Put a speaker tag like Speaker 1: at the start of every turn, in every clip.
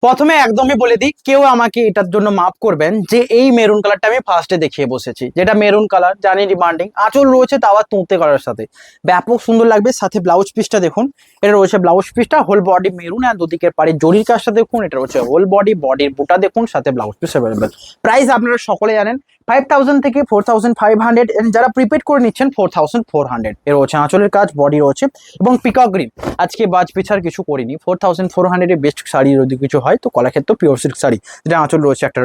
Speaker 1: প্রথমে একদমই বলে দিই, কেউ আমাকে এটার জন্য মাফ করবেন যে এই মেরুন কালারটা আমি ফার্স্টে দেখিয়ে বসেছি, যেটা মেরুন কালার জানি ডিমান্ডিং, আঁচল রয়েছে তাও তুঁতে কালারের সাথে ব্যাপক সুন্দর লাগবে। সাথে ব্লাউজ পিসটা দেখুন, এটা রয়েছে ব্লাউজ পিসটা হোল বডি মেরুন, আর দুদিকের পাড়ে জরির কাজটা দেখুন, এটা রয়েছে হোল বডি, বডির বুটা দেখুন, সাথে ব্লাউজ পিস অ্যাভেলেবেল। প্রাইস আপনারা সকলে জানেন 5000 থেকে 4500, যারা প্রিপেড করে নিচ্ছেন 4400। এর রয়েছে আঁচলের কাজ, বডি রয়েছে এবং পিকক গ্রিন। আজকে বাজ পিছার কিছু করিনি, 4400 এর বেস্ট শাড়ি যদি কিছু হয় তো কলাক্ষেত্র পিওর সিল্ক শাড়ি, যেটা আঁচল রয়েছে একটা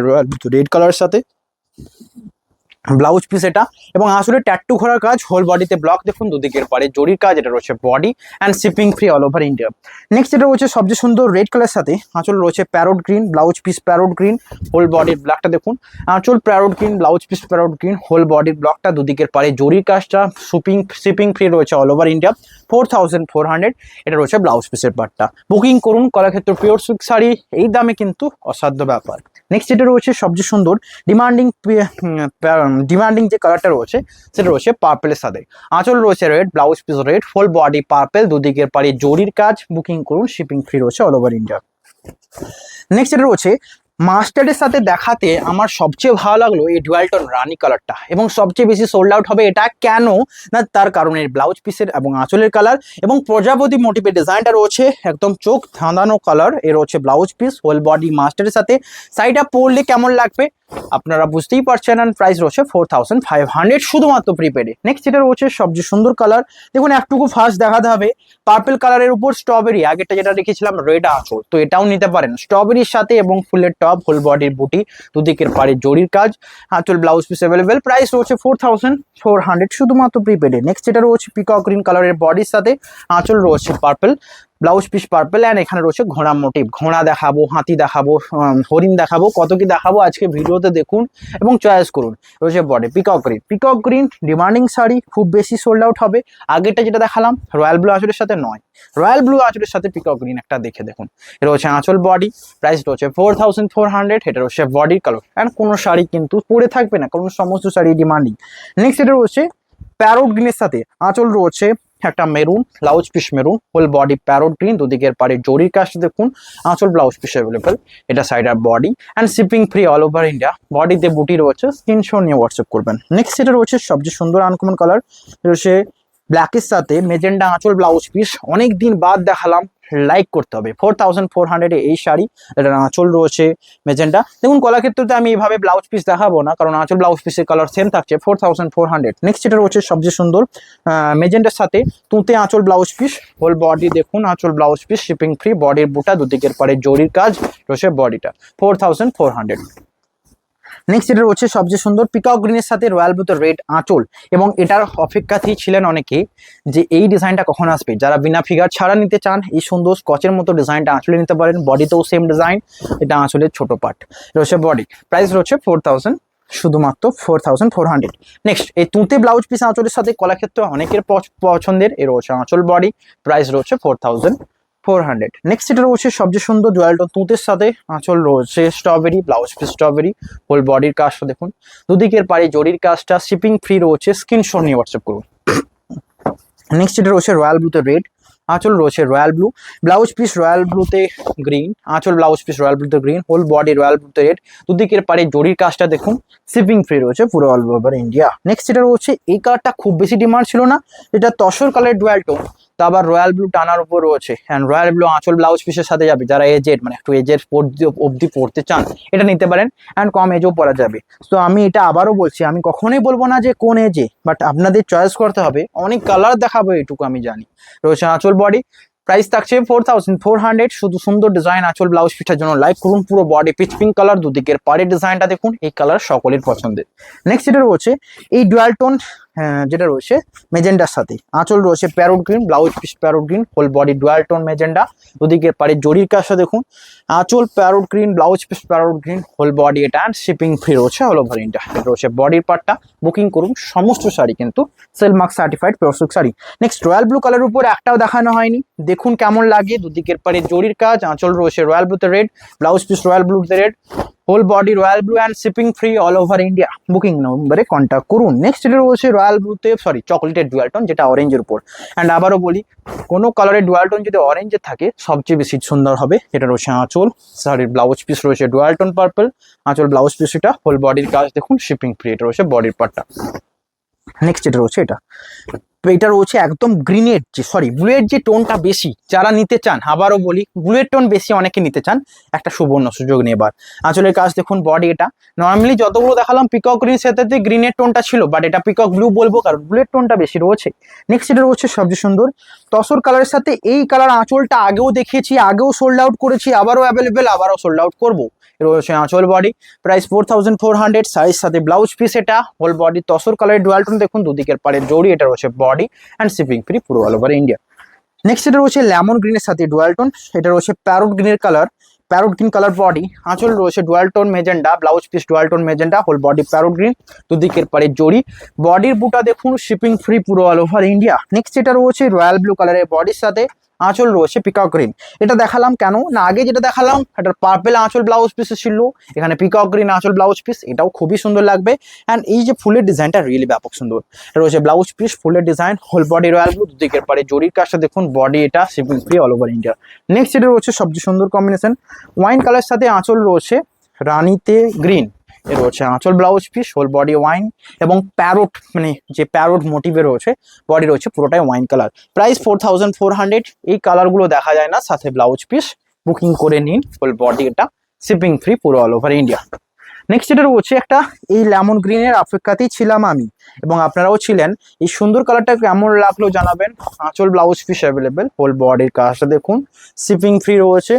Speaker 1: রেড কালারের সাথে, ব্লাউজ পিস এটা, এবং আসলে ট্যাটু ঘোরার কাজ, হোল বডিতে ব্লক দেখুন, দুদিকের পারে জরির কাজ, এটা রয়েছে body and shipping free all over India. Next এটা রয়েছে সবচেয়ে সুন্দর রেড কালার সাথে, আঁচল রয়েছে parrot green, blouse piece parrot green, whole বডির ব্লকটা দেখুন, আঁচল parrot green, blouse piece parrot green, whole বডির ব্লকটা, দুদিকের পারে জরির কাজটা, শিপিং ফ্রি রয়েছে অল ওভার ইন্ডিয়া, 4400। এটা রয়েছে ব্লাউজ পিসের পার্টটা। বুকিং করুন, কলাক্ষেত্র পিওর সিল্ক শাড়ি, এই দামে কিন্তু অসাধ্য ব্যাপার। নেক্সট যেটা রয়েছে সবচেয়ে সুন্দর ডিমান্ডিং যে কালারটা রয়েছে সেটা রয়েছে পার্পেলের সাথে, আঁচল রয়েছে red, blouse piece red, full body purple, দুদিকের পাড়ে জরির কাজ। বুকিং করুন, শিপিং ফ্রি রয়েছে অল ওভার ইন্ডিয়া। নেক্সট এটা রয়েছে মাস্টার্ডের সাথে দেখাতে আমার সবচেয়ে ভালো লাগলো এই ডুয়ালটন রানী কালারটা, এবং সবচেয়ে বেশি সোল্ড আউট হবে এটা কেন না, তার কারণে ব্লাউজ পিসের এবং আঁচলের কালার এবং প্রজাপতি মোটিভের ডিজাইনটা রয়েছে একদম চোখ ধাঁধানো কালার। এর হচ্ছে ব্লাউজ পিস, হোল বডি মাস্টারের সাথে, সাইডটা পরলে কেমন লাগবে আপনারা বুঝতেই পারছেন। অ্যান্ড প্রাইস রয়েছে 4500 শুধুমাত্র প্রিপেডে। নেক্সট যেটা রয়েছে সবচেয়ে সুন্দর কালার, দেখুন একটুকু ফার্স্ট দেখাতে হবে, পার্পল কালারের উপর স্ট্রবেরি, আগেরটা যেটা রেখেছিলাম রেড আঁচল, তো এটাও নিতে পারেন স্ট্রবেরির সাথে, এবং ফুলের টপ, হোল বডির বুটি, দুদিকের পাড়ে জরির কাজ, আঁচল ব্লাউজ পিস অ্যাভেলেবেল। প্রাইস রয়েছে 4400 শুধুমাত্র প্রিপেডে। নেক্সট যেটা রয়েছে পিকক গ্রিন কালারের বডির সাথে, আঁচল রয়েছে purple, blouse piece purple, and এখানে রয়েছে ঘোড়া মোটিভ। ঘোড়া দেখাবো, হাতি দেখাবো, হরিণ দেখাবো, কত কি দেখাবো আজকে ভিডিওতে দেখুন এবং চয়েস করুন। রয়েছে body peacock green, peacock green demanding sari, খুব বেশি সোল্ড আউট হবে। আগেরটা যেটা দেখালাম রয়্যাল ব্লু আঁচলের সাথে নয়, রয়্যাল ব্লু আঁচলের সাথে পিকক গ্রিন একটা দেখে দেখুন। এটা রয়েছে আঁচল বডি, প্রাইস রয়েছে 4400। এটা রয়েছে বডির কালার, অ্যান্ড কোনো শাড়ি কিন্তু পরে থাকবে না, কারণ সমস্ত শাড়ি ডিমান্ডিং। নেক্সট এটা রয়েছে প্যারোট গ্রিনের সাথে, আঁচল রয়েছে একটা maroon, blouse piece maroon, whole body parrot green, দুদিকের পাড়ে জরির কাজটা দেখুন, আঁচল ব্লাউজ পিস অ্যাভেলেবেল। এটা সাইড আর body and shipping free all over India. বডিতে বুটি রয়েছে, স্ক্রিনশট নিয়ে হোয়াটসঅ্যাপ করবেন। নেক্সট এটা রয়েছে সবচেয়ে সুন্দর আনকমন কালার, রয়েছে ব্ল্যাকের সাথে মেজেন্ডা, আঁচল ব্লাউজ পিস, অনেক দিন বাদ দেখালাম, লাইক করতে হবে। 4400 এই শাড়ি, এটা আঁচল রয়েছে মেজেন্ডা। দেখুন কলাক্ষেত্রতে আমি এইভাবে ব্লাউজ পিস দেখাবো না, কারণ আঁচল ব্লাউজ পিসের কালার সেম থাকছে 4400। নেক্সট এটা রয়েছে সবচেয়ে সুন্দর মেজেন্ডার সাথে তুঁতে আঁচল ব্লাউজ পিস, হোল বডি দেখুন, আঁচল ব্লাউজ পিস, শিপিং ফ্রি, বডির বুটা, দুদিকের পারে জরির কাজ রয়েছে, বডিটা 4400। নেক্সট এটা রয়েছে সবচেয়ে সুন্দর পিকক গ্রিনের সাথে রয়্যাল ব্লুতে রেড আঁচল, এবং এটার অপেক্ষাতেই ছিলেন অনেকে যে এই ডিজাইনটা কখন আসবে। যারা বিনা ফিগার ছাড়া নিতে চান, এই সুন্দর স্কচের মতো ডিজাইনটা আঁচলে নিতে পারেন, বডিতেও সেম ডিজাইন, এটা আঁচলের ছোট পার্ট রয়েছে বডি। প্রাইস রয়েছে 4000, শুধুমাত্র 4400। নেক্সট এই তুঁতে ব্লাউজ পিস আঁচলের সাথে কলাক্ষেত্র অনেকের পছন্দের, এর রয়েছে আঁচল বডি, প্রাইস রয়েছে 4400। নেক্সট এটা রয়েছে সবচেয়ে সুন্দর ডুয়ালটন তুঁতের সাথে, আঁচল রয়েছে strawberry, blouse piece strawberry, whole বডির কাজটা দেখুন, দুদিকের পাড়ে জরির কাজটা, শিপিং ফ্রি রয়েছে, স্ক্রিনশট নিয়ে হোয়াটসঅ্যাপ করুন। নেক্সট এটা রয়েছে রয়্যাল ব্লুতে রেড, আঁচল রয়েছে royal blue, blouse piece royal ব্লুতে গ্রিন, আঁচল ব্লাউজ পিস রয়্যাল ব্লুতে গ্রিন, হোল বডি রয়্যাল ব্লুতে রেড, দুদিকের পাড়ে জরির কাজটা দেখুন, শিপিং ফ্রি রয়েছে পুরো অল ওভার ইন্ডিয়া। নেক্সট এটা রয়েছে এই কালারটা খুব বেশি ডিমান্ড ছিল না, এটা তসর কালার ডুয়ালটো, তা আবার রয়্যাল ব্লু টানার উপর রয়েছে, অ্যান্ড রয়্যাল ব্লু আঁচল ব্লাউজ পিসের সাথে যাবে। যারা এজেড মানে একটু এজের অবধি পড়তে চান এটা নিতে পারেন, অ্যান্ড কম এজও পরা যাবে। তো আমি এটা আবারও বলছি, আমি কখনোই বলবো না যে কোন এজে, বাট আপনাদের চয়েস করতে হবে, অনেক কালার দেখাবো এইটুকু আমি জানি। রয়েছে আঁচল বডি, প্রাইস থাকছে 4400। শুধু সুন্দর ডিজাইন আঁচল ব্লাউজ পিসের জন্য লাইক করুন। পুরো বডি পিচ পিঙ্ক কালার, দুদিকের পাড়ের ডিজাইনটা দেখুন, এই কালার সকলের পছন্দের। নেক্সট যেটা রয়েছে এই ডুয়াল টোন, যেটা রয়েছে মেজেন্ডার সাথে, আঁচল রয়েছে parrot green, blouse piece parrot green, whole body dual tone magenta, দুদিকের পাড়ে জরির কাজটা দেখুন, আঁচল parrot green, blouse piece parrot green, whole body এটা, অ্যান্ড শিপিং ফ্রি রয়েছে অল ওভার ইন্ডিয়া। রয়েছে বডির পার্টটা। বুকিং করুন, সমস্ত শাড়ি কিন্তু seal mark certified pure silk sari. Next royal blue colour উপর একটাও দেখানো হয়নি, দেখুন কেমন লাগে, দুদিকের পাড়ে জরির কাজ, আঁচল রয়েছে রয়্যাল ব্লুতে রেড, ব্লাউজ পিস রয়্যাল ব্লুতে red, whole body royal blue and shipping free all over India. Booking নম্বরে কন্ট্যাক্ট করুন। নেক্সট এটা রয়েছে রয়্যাল ব্লুতে চকলেটের ডুয়াল টোন, যেটা অরেঞ্জের উপর। অ্যান্ড আবারও বলি, কোনো কালারের ডুয়াল টোন যদি অরেঞ্জে থাকে সবচেয়ে বেশি সুন্দর হবে। এটা রয়েছে আঁচল, ব্লাউজ পিস রয়েছে ডুয়াল টোন পার্পল, আঁচল ব্লাউজ পিস এটা, হোল বডির কাজ দেখুন শিপিং ফ্রি, এটা রয়েছে বডির পার্টটা। নেক্সট এটা রয়েছে এটা রয়েছে একদম গ্রিনের ব্লুয়ের যে টোনটা বেশি যারা নিতে চান, আবারও বলি ব্লুয়ের টোন বেশি অনেকে নিতে চান, একটা সুবর্ণ সুযোগ নেবার। আঁচলের কাজ দেখুন, বডি এটা নর্মালি যতগুলো দেখালাম পিকক গ্রিন সাথে গ্রিনের টোনটা ছিল, বাট এটা পিকক ব্লু বলবো কারণ ব্লুয়ের টোনটা বেশি রয়েছে। নেক্সট এটা রয়েছে সবচেয়ে সুন্দর তসর কালারের সাথে এই কালার আঁচলটা আগেও দেখিয়েছি, আগেও সোল্ড আউট করেছি, আবারও অ্যাভেলেবেল, আবারও সোল্ড আউট করবো। রয়েছে আঁচল বডি, প্রাইস 4400, সাইজ সাথে ব্লাউজ পিস এটা, হোল বডি তসর কালারের ডুয়াল টোন দেখুন, দুদিকের পাড়ে জড়ি, এটা রয়েছে বডি অ্যান্ড শিপিং ফ্রি পুরো অল ওভার ইন্ডিয়া। নেক্সট এটা রয়েছে লেমন গ্রিনের সাথে ডুয়াল টোন, এটা রয়েছে প্যারোট গ্রিনের colour, parrot green colour body, আঁচল রয়েছে dual tone magenta, blouse piece dual tone magenta, whole body parrot green, দুদিকের পাড়ে জড়ি, বডির বুটা দেখুন শিপিং ফ্রি পুরো অল ওভার ইন্ডিয়া। নেক্সট এটা রয়েছে রয়্যাল ব্লু কালারের বডির সাথে আঁচল রয়েছে পিকক গ্রিন। এটা দেখালাম কেন না, আগে যেটা দেখালাম এটা পার্পেল আঁচল ব্লাউজ পিস ছিল, এখানে পিকক গ্রিন আঁচল ব্লাউজ পিস, এটাও খুবই সুন্দর লাগবে। অ্যান্ড এই যে ফুলের ডিজাইনটা রিয়েলি ব্যাপক সুন্দর, রয়েছে ব্লাউজ পিস ফুলের design, whole body royal blue, দুদিকের পাড়ে জরির কাজটা দেখুন, বডি এটা shipping free all over India. Next এটা রয়েছে সবচেয়ে সুন্দর কম্বিনেশন, ওয়াইন কালার সাথে আঁচল রয়েছে রানীতে গ্রিন, এর রয়েছে আঁচল blouse piece, whole body wine এবং প্যারোট যে প্যারোট মোটিভে রয়েছে, বডি রয়েছে পুরোটাই ওয়াইন কালার। প্রাইস 4400, এই কালারগুলো দেখা যায় না, সাথে ব্লাউজ পিস, বুকিং করে নিন, হোল বডি এটা শিপিং ফ্রি পুরো অল ওভার ইন্ডিয়া। নেক্সট এটা রয়েছে এই লেমন গ্রিনের অপেক্ষাতেই ছিলাম আমি এবং আপনারাও ছিলেন। এই সুন্দর কালারটা কেমন লাগলো জানাবেন। আঁচল ব্লাউজ পিস অ্যাভেলেবেল, হোল বডির কাজটা দেখুন শিপিং ফ্রি রয়েছে,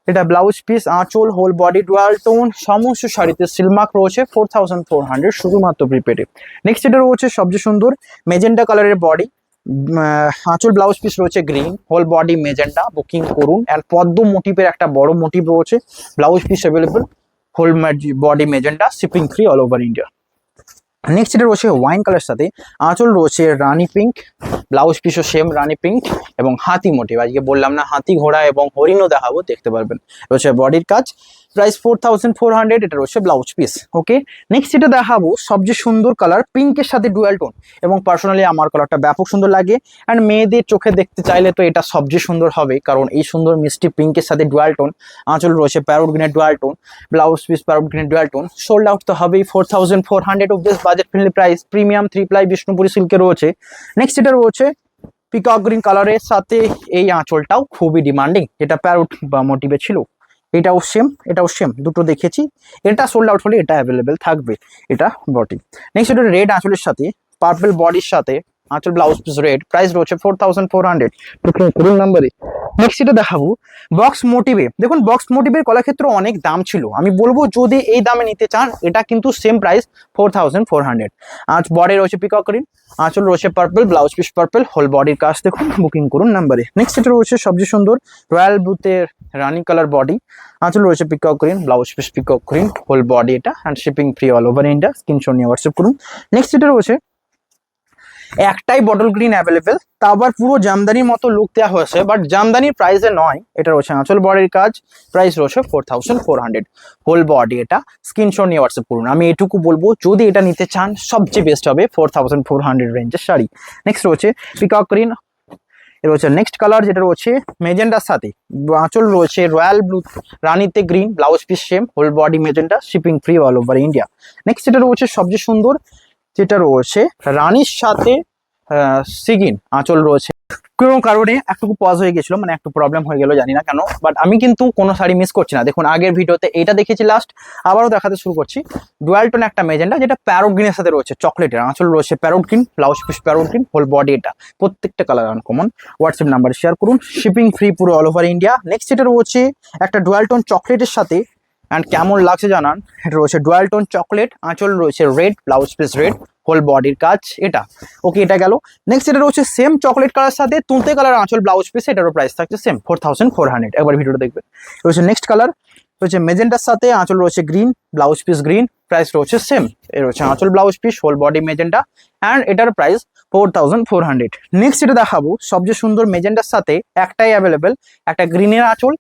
Speaker 1: এটা ব্লাউজ পিস আঁচল, হোল বডি ডুয়াল টোন, সমস্ত শাড়িতে সিলমার্ক রয়েছে 4400 শুধুমাত্র প্রিপেডে। নেক্সট এটা রয়েছে সবচেয়ে সুন্দর মেজেন্ডা কালারের বডি, আঁচল ব্লাউজ পিস রয়েছে green, whole body magenta, booking করুন। অ্যান্ড পদ্ম মোটিভের একটা বড় মোটিভ রয়েছে, blouse piece available, whole body magenta, shipping free all over India. Next এটা রয়েছে ওয়াইন কালার সাথে আঁচল রয়েছে রানি পিঙ্ক, ব্লাউজ পিসও সেম রানি পিঙ্ক এবং হাতি মোটিভ, আজকে বললাম না হাতি ঘোড়া এবং হরিণও দেখাবো, দেখতে পারবেন। রয়েছে বডির কাজ, প্রাইস 4400, এটা রয়েছে ব্লাউজ পিস। ওকে, নেক্সট এটা দেখাবো সবচেয়ে সুন্দর কালার পিঙ্কের সাথে ডুয়াল টোন, এবং পার্সোনালি আমার কালারটা ব্যাপক সুন্দর লাগে। অ্যান্ড মেয়েদের চোখে দেখতে চাইলে তো এটা সবচেয়ে সুন্দর হবে, কারণ এই সুন্দর মিষ্টি পিঙ্কের সাথে ডুয়াল টোন, আঁচল রয়েছে প্যারোট গ্রিনের dual tone, blouse piece parrot গ্রিনের ডুয়াল টোন, সোল্ড আউট তো হবেই। 4400 of this budget friendly price, premium 3 ply Bishnupuri সিল্কে রয়েছে। নেক্সট এটা রয়েছে পিকক গ্রিন কালারের সাথে এই আঁচলটাও খুবই ডিমান্ডিং, যেটা প্যারোট বা মোটিভে ছিল, এটাও সেম দুটো দেখেছি। এটা সোল্ড আউট হলে এটা অ্যাভেলেবেল থাকবে, এটা বডি। নেক্সট এটা রেড আঁচলের সাথে পার্পল বডির সাথে আঁচল ব্লাউজ পিস রেড, প্রাইস রয়েছে 4400 নাম্বারে। নেক্সট এটা দেখাবো বক্স মোটিভে, দেখুন বক্স মোটিভের কলাক্ষেত্র অনেক দাম ছিল, আমি বলবো যদি এই দামে নিতে চান এটা কিন্তু সেম প্রাইস 4400। আজ বডি রয়েছে পিকক গ্রিন, আঁচল রয়েছে purple, blouse piece purple, whole বডির কাজ দেখুন, বুকিং করুন নাম্বারে। নেক্সট এটা রয়েছে সবচেয়ে সুন্দর রয়্যাল ব্লুতে রানি কালার বডি, আঁচল রয়েছে peacock green, blouse piece peacock green, whole body এটা and shipping free all over India, screenshot নিয়ে হোয়াটসঅ্যাপ করুন। নেক্সট এটা রয়েছে একটাই বটল গ্রিন অ্যাভেলেবেল, তা আবার পুরো জামদানির মতো লুক দেওয়া হয়েছে, বাট জামদানির প্রাইসে নয়, এটা রয়েছে আঁচল বডির কাজ, প্রাইস রয়েছে 4400, হোল বডি এটা, স্ক্রিনশট নিয়ে হোয়াটসঅ্যাপ করুন। আমি এটুকু বলবো যদি এটা নিতে চান সবচেয়ে বেস্ট হবে 4400 রেঞ্জের শাড়ি। নেক্সট রয়েছে পিকক গ্রিন, এর রয়েছে নেক্সট কালার যেটা রয়েছে মেজেন্ডার সাথে, আঁচল রয়েছে রয়্যাল ব্লু রানিতে green, blouse piece same, whole body magenta, shipping free all over India. Next যেটা রয়েছে সবচেয়ে সুন্দর, যেটা রয়েছে রানীর সাথে সিগিন, আঁচল রয়েছে কোনো কারণে একটু পজ হয়ে গেছিল, একটু প্রবলেম হয়ে গেল জানি না কেন, বাট আমি কিন্তু কোনো শাড়ি মিস করছি না। দেখুন আগের ভিডিওতে এটা দেখেছি লাস্ট, আবারও দেখাতে শুরু করছি। ডুয়াল টোন একটা মেজেন্ডা, যেটা প্যারোট গ্রিনের সাথে রয়েছে চকলেটের, আঁচল রয়েছে parrot green, blouse piece parrot green, whole body এটা, প্রত্যেকটা কালার আনকমন। হোয়াটসঅ্যাপ নাম্বারে শেয়ার করুন, শিপিং ফ্রি পুরো অল ওভার ইন্ডিয়া। নেক্সট এটা রয়েছে একটা ডুয়াল টোন চকলেটের সাথে, অ্যান্ড কেমন লাগছে জানান। এটা রয়েছে ডুয়াল টোন চকলেট, আঁচল রয়েছে red, blouse piece red, whole বডির কাজ এটা। ওকে, এটা গেল। নেক্সট এটা রয়েছে সেম চকলেট কালার সাথে তুঁতে কালার আঁচল ব্লাউজ পিস, এটারও প্রাইস থাকছে সেম 4400। একবার ভিডিওটা দেখবে। রয়েছে নেক্সট কালার রয়েছে মেজেন্টার সাথে, আঁচল রয়েছে green, blouse piece green, price রয়েছে সেম। এ রয়েছে আঁচল blouse piece, whole body magenta, and এটার প্রাইস 4400। নেক্সট এটা দেখাবো সবচেয়ে সুন্দর মেজেন্টার সাথে একটাই অ্যাভেলেবেল, একটা গ্রিনের আঁচল,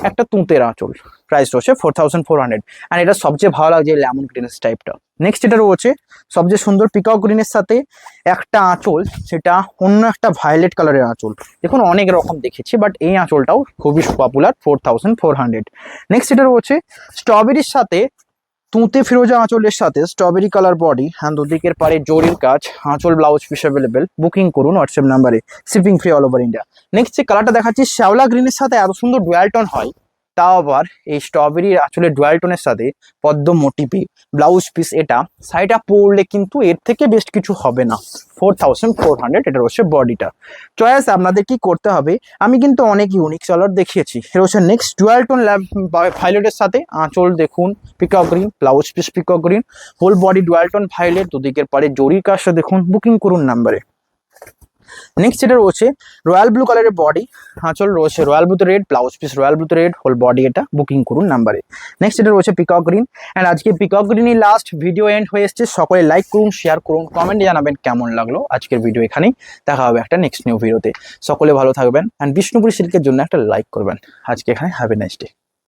Speaker 1: একটা তুঁতের আঁচল, প্রাইস রয়েছে 4400 অ্যান্ড এটা সবচেয়ে ভালো লাগছে লেমন গ্রিনের টাইপটা। নেক্সট এটা রয়েছে সবচেয়ে সুন্দর পিকক গ্রিনের সাথে একটা আঁচল, সেটা অন্য একটা ভায়োলেট কালারের আঁচল। দেখুন অনেক রকম দেখেছি বাট এই আঁচলটাও খুবই পপুলার, 4400। নেক্সট এটা রয়েছে স্ট্রবেরির সাথে তুঁতে ফিরোজা আঁচলের সাথে স্ট্রবেরি কালার বডি হ্যাঁ, দুদিকের পারে জরির কাজ, আঁচল ব্লাউজ পিস অ্যাভেলেবেল। বুকিং করুন হোয়াটসঅ্যাপ নাম্বারে, shipping free all over India. Next যে কালারটা দেখাচ্ছি শ্যাওলা গ্রিনের সাথে এত সুন্দর ডুয়াল টোন হয়, তাও আবার এই স্ট্রবেরির আঁচলের ডুয়াল টোনের সাথে পদ্ম মোটিভে ব্লাউজ পিস, এটা শাড়িটা পরলে কিন্তু এর থেকে বেস্ট কিছু হবে না। 4400 এটা রয়েছে বডিটা। চয়েস আপনাদের কি করতে হবে, আমি কিন্তু অনেক ইউনিক কালার দেখিয়েছি। এটা হচ্ছে নেক্সট ডুয়াল টোন ভায়োলেটের সাথে আঁচল দেখুন peacock green, blouse piece peacock green, whole body dual tone violet, দুদিকের পারে জরির কাজটা দেখুন। বুকিং করুন নাম্বারে। নেক্সট এটা রয়েছে রয়্যাল ব্লু কালারের বডি, আঁচল রয়েছে রয়্যাল ব্লুতে রেড, ব্লাউজ পিস রয়্যাল ব্লুতে রেড, হোল বডি এটা। বুকিং করুন নাম্বারে। নেক্সট এটা রয়েছে পিকক গ্রিন অ্যান্ড আজকে পিকক গ্রিনই লাস্ট ভিডিও এন্ড হয়ে এসছে। সকলে লাইক করুন, শেয়ার করুন, কমেন্টে জানাবেন কেমন লাগলো আজকের ভিডিও। এখানেই দেখা হবে একটা নেক্সট নিউ ভিডিওতে। সকলে ভালো থাকবেন অ্যান্ড বিষ্ণুপুরি সিল্কের জন্য একটা লাইক করবেন। আজকে এখানে হ্যাভ এ নাইস ডে।